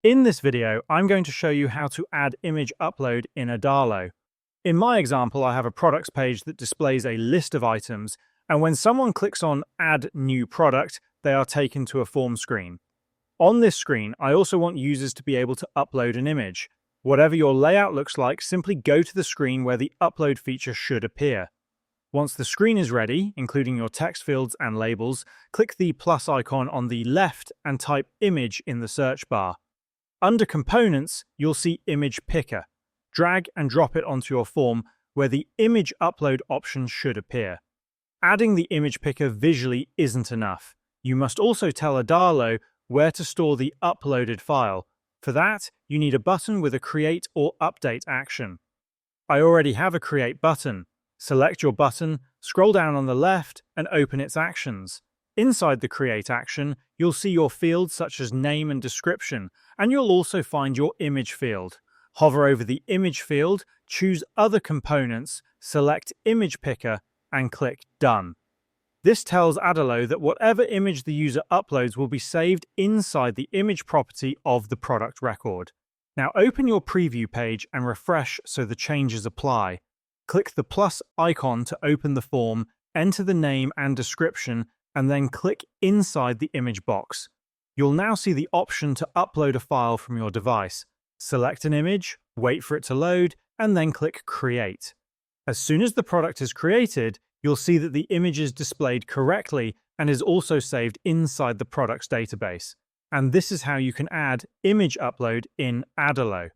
In this video, I'm going to show you how to add image upload in Adalo. In my example, I have a products page that displays a list of items, and when someone clicks on Add New Product, they are taken to a form screen. On this screen, I also want users to be able to upload an image. Whatever your layout looks like, simply go to the screen where the upload feature should appear. Once the screen is ready, including your text fields and labels, click the plus icon on the left and type Image in the search bar. Under Components, you'll see Image Picker. Drag and drop it onto your form where the image upload option should appear. Adding the image picker visually isn't enough. You must also tell Adalo where to store the uploaded file. For that, you need a button with a Create or Update action. I already have a Create button. Select your button, scroll down on the left, and open its actions. Inside the Create action, you'll see your fields such as name and description, and you'll also find your image field. Hover over the image field, choose Other Components, select Image Picker, and click Done. This tells Adalo that whatever image the user uploads will be saved inside the image property of the product record. Now open your preview page and refresh so the changes apply. Click the plus icon to open the form, enter the name and description, and then click inside the image box. You'll now see the option to upload a file from your device. Select an image, wait for it to load, and then click Create. As soon as the product is created, you'll see that the image is displayed correctly and is also saved inside the product's database. And this is how you can add image upload in Adalo.